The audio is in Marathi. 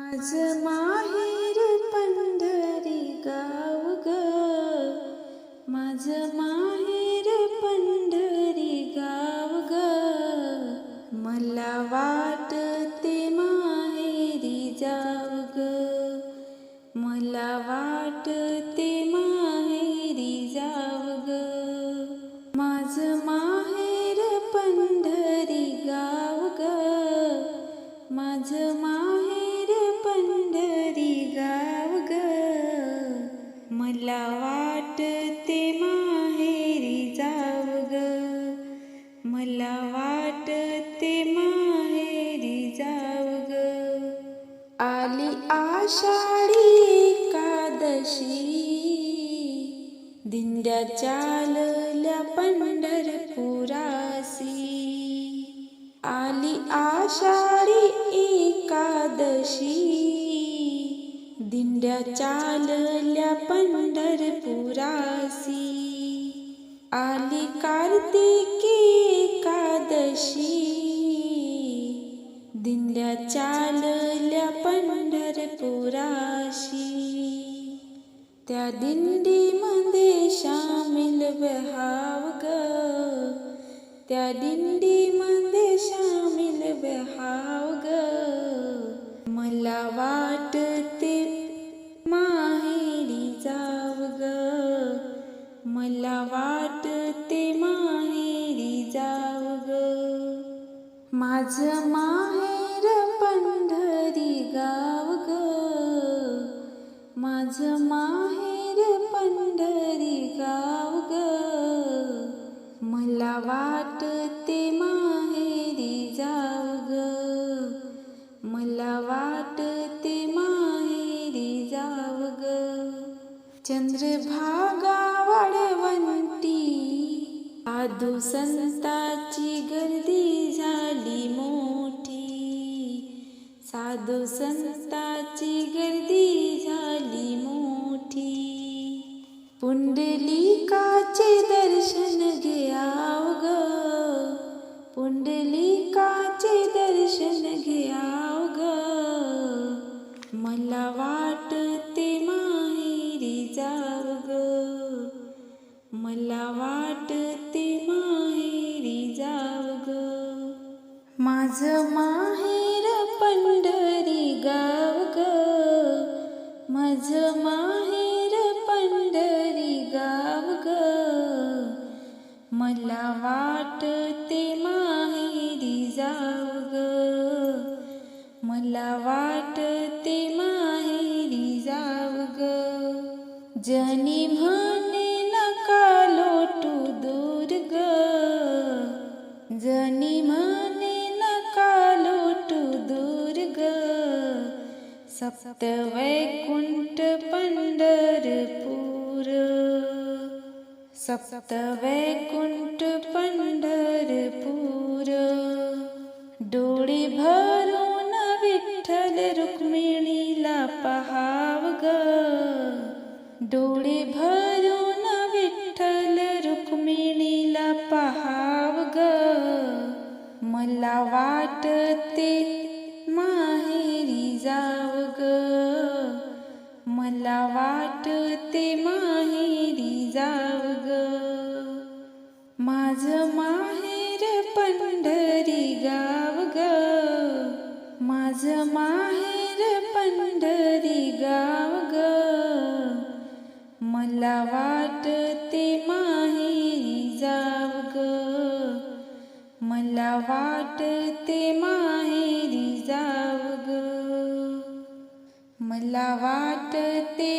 माझं माहेर पंढरी गाव ग, माझं माहेर पंढरी गाव ग. मला वाटते माहेरी जाव ग, मला वाटते माहेरी जाव ग. माझं माहेर पंढरी गाव ग, माझं माहेर पंढरी गाव ग. मला वाटते माहेरी जाव ग, मला वाटते माहेरी जाव ग. आली आषाढी एकादशी, दिंड्या चालल्या पंढरपुरासी. आली आषाढी एकादशी, दिंड्या चालल्या पंढरपुरासी. आली कार्तिकी एकादशी, दिंड्या चालल्या पंढरपुराशी. त्या दिंडीमध्ये शामिल व्हाव ग, त्या दिंडीमध्ये शामिल व्हाव ग. मला वाटते माहेरी जाव ग, मला वाटते माहेरी जाव ग. माझं माहेर पंढरी गाव ग, माझं माहेर पंढरी गाव ग. मला वाटते माहेरी जाव ग, मला वाटते माहेरी जाव ग. चंद्रभागा वाळवंटी, साधू संतांची गर्दी झाली मोठी, साधू संतांची गर्दी झाली मोठी. पुंडलिकाचे दर्शन घ्याव ग, पुंडलिकाचे दर्शन घ्याव ग. मला वाटते माहेरी जाव ग, मला वाटते माहेरी जाव ग. माझं माहेर पंढरी गाव ग, माझं माहेर पंढरी गाव ग. मला वाटते माहेरी जाव ग, मला वाटते माहेरी जाव ग. जनी म्हणे नका लोटू दूर ग, जनी म्हणे नका लोटू दूर ग. सप्त वैकुंठ पंढरपूर, सप्त वैकुंठ पंढरपूर. डोळे भरून विठ्ठल रुक्मिणीला पहाव ग, डोळे भरून विठ्ठल रुक्मिणीला पहाव ग. मला वाटते माहेरी जाव ग, मला वाटते माहेरी जाव ग. माझं माहेर पंढरी गाव ग, माझं माहेर पंढरी गाव ग. मला वाटते माहेरी जाव ग, मला वाटते माहेरी जाव ग, मला वाटते